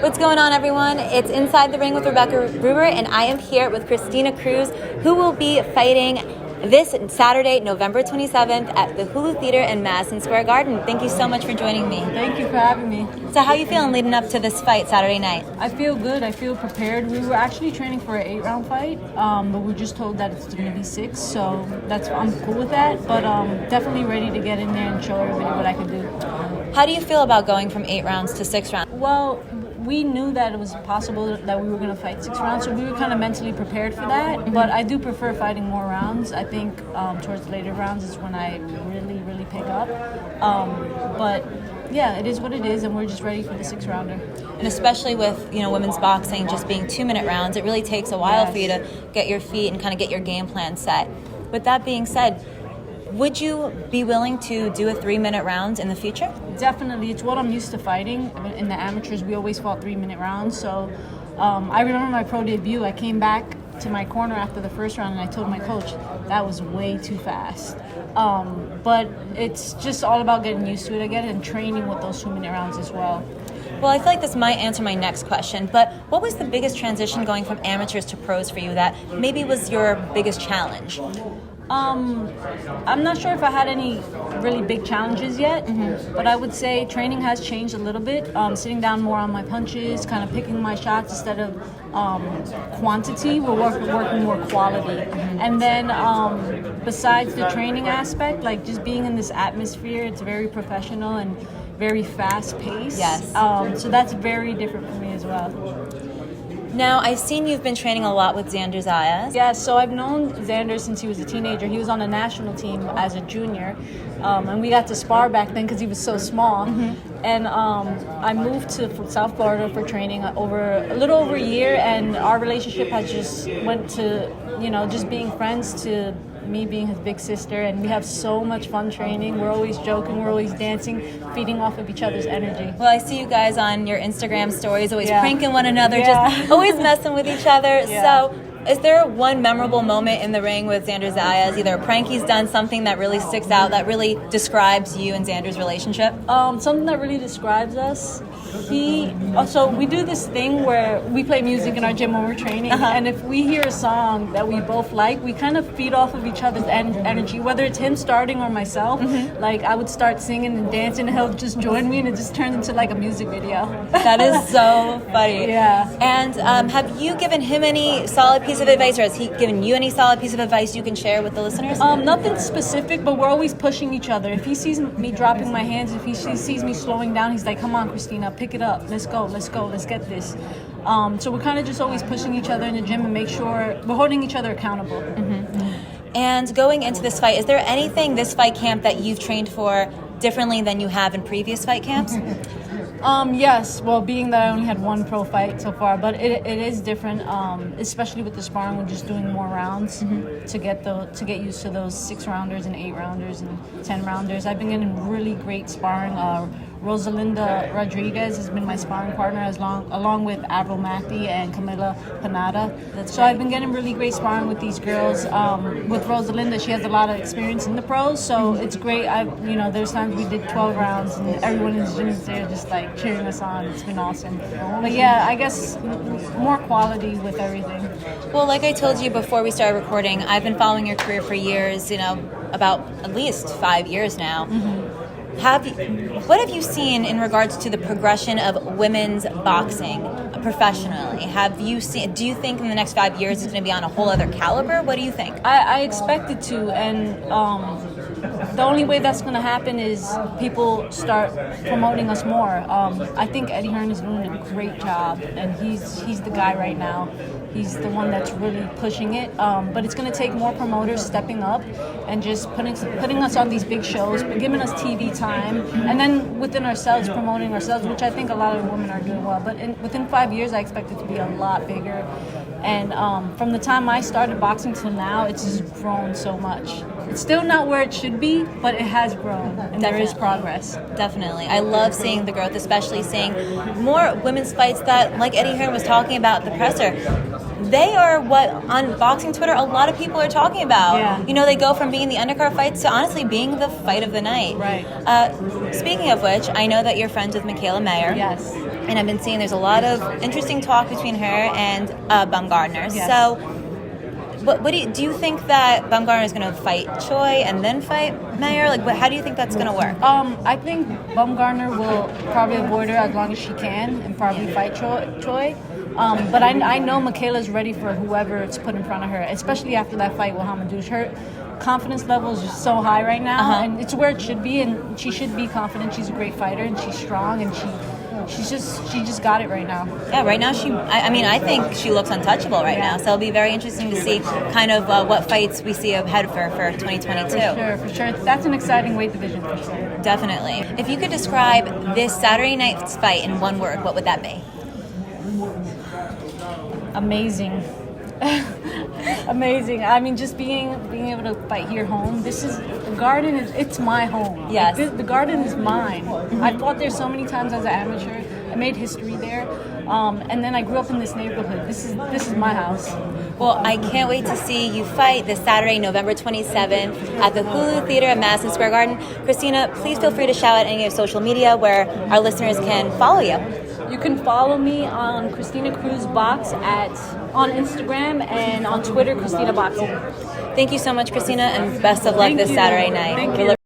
What's going on, everyone? It's Inside the Ring with Rebecca Ruber, and I am here with Christina Cruz, who will be fighting this Saturday, November 27th at the HULU Theater in Madison Square Garden. Thank you so much for joining me. Thank you for having me. So how are you feeling leading up to this fight Saturday night? I feel good. I feel prepared. We were actually training for an 8-round fight, but we're just told that it's going to be 6, so I'm cool with that. But definitely ready to get in there and show everybody what I can do. How do you feel about going from 8 rounds to 6 rounds? Well, we knew that it was possible that we were going to fight 6 rounds, so we were kind of mentally prepared for that. But I do prefer fighting more rounds. I think towards later rounds is when I really pick up. But yeah, it is what it is, and we're just ready for the 6-rounder. And especially with women's boxing just being 2-minute rounds, it really takes a while for you to get your feet and kind of get your game plan set. With that being said, would you be willing to do a 3-minute round in the future? Definitely. It's what I'm used to fighting. In the amateurs, we always fought 3-minute rounds. So I remember my pro debut. I came back to my corner after the first round and I told my coach, that was way too fast. But it's just all about getting used to it again and training with those 2-minute rounds as well. Well, I feel like this might answer my next question, but what was the biggest transition going from amateurs to pros for you that maybe was your biggest challenge? I'm not sure if I had any really big challenges yet, but I would say training has changed a little bit. Sitting down more on my punches, kind of picking my shots instead of quantity. We're working more quality. And then besides the training aspect, like just being in this atmosphere, it's very professional and very fast-paced. Yes. So that's very different for me as well. Now, I've seen you've been training a lot with Xander Zaharias. Yeah, so I've known Xander since he was a teenager. He was on the national team as a junior, and we got to spar back then because he was so small. And I moved to South Florida for training a little over a year, and our relationship has just went to, just being friends to me being his big sister, and we have so much fun training. We're always joking, we're always dancing, feeding off of each other's energy. Well, I see you guys on your Instagram stories always pranking one another, just always messing with each other. So is there one memorable moment in the ring with Xander Zaharias, either a prank he's done, something that really sticks out, that really describes you and Xander's relationship? Something that really describes us, so we do this thing where we play music in our gym when we're training, and if we hear a song that we both like, we kind of feed off of each other's energy, whether it's him starting or myself. Like I would start singing and dancing, and he'll just join me, and it just turns into like a music video. That is so funny. Yeah. And have you given him any solid piece of advice, or has he given you any solid piece of advice you can share with the listeners? Nothing specific, but we're always pushing each other. If he sees me dropping my hands, if he sees me slowing down, he's like, come on, Christina, pick it up. Let's go, let's get this. So we're kind of just always pushing each other in the gym and make sure we're holding each other accountable. And going into this fight, is there anything this fight camp that you've trained for differently than you have in previous fight camps? Yes, well, being that I only had one pro fight so far, but it is different, especially with the sparring. We're just doing more rounds to get used to those 6-rounders and 8-rounders and 10-rounders. I've been getting really great sparring. Rosalinda Rodriguez has been my sparring partner along with Avril Mathy and Camila Panada. So I've been getting really great sparring with these girls. With Rosalinda, she has a lot of experience in the pros, so it's great. There's times we did 12 rounds and everyone in the gym is there just like cheering us on. It's been awesome. But yeah, I guess more quality with everything. Well, like I told you before we started recording, I've been following your career for years, about at least 5 years now. What have you seen in regards to the progression of women's boxing professionally? Do you think in the next 5 years it's going to be on a whole other caliber? What do you think? I expect it to, and the only way that's going to happen is people start promoting us more. I think Eddie Hearn is doing a great job, and he's the guy right now. He's the one that's really pushing it. But it's going to take more promoters stepping up and just putting us on these big shows, giving us TV time, and then within ourselves, promoting ourselves, which I think a lot of women are doing well. But within 5 years, I expect it to be a lot bigger. And from the time I started boxing till now, it's just grown so much. It's still not where it should be, but it has grown, and there is progress. Definitely. I love seeing the growth, especially seeing more women's fights that, like Eddie Hearn was talking about, the presser. They are what, on boxing Twitter, a lot of people are talking about. Yeah. They go from being the undercard fights to honestly being the fight of the night. Right. Speaking of which, I know that you're friends with Michaela Mayer. Yes. and I've been seeing there's a lot of interesting talk between her and Baumgartner. Yes. So, what do you think that Baumgartner is going to fight Choi and then fight Mayer? Like, how do you think that's going to work? I think Baumgartner will probably avoid her as long as she can and probably fight Choi. But I know Michaela's ready for whoever it's put in front of her, especially after that fight with Hamadouche. Her confidence level is just so high right now, and it's where it should be, and she should be confident. She's a great fighter, and she's strong, and she just got it right now. Yeah, right now I think she looks untouchable right now. So it'll be very interesting to see kind of what fights we see ahead of her for 2022. For sure. That's an exciting weight division for sure. Definitely. If you could describe this Saturday night's fight in one word, what would that be? Amazing. Amazing. I mean, just being able to fight here home. The Garden it's my home. Yes. The Garden is mine. I fought there so many times as an amateur. I made history there. And then I grew up in this neighborhood. This is my house. Well, I can't wait to see you fight this Saturday, November 27th at the HULU Theater at Madison Square Garden. Christina, please feel free to shout out any of your social media where our listeners can follow you. You can follow me on Christina Cruz Box on Instagram and on Twitter, Christina Boxing. Thank you so much, Christina, and best of luck this Saturday night. Thank you.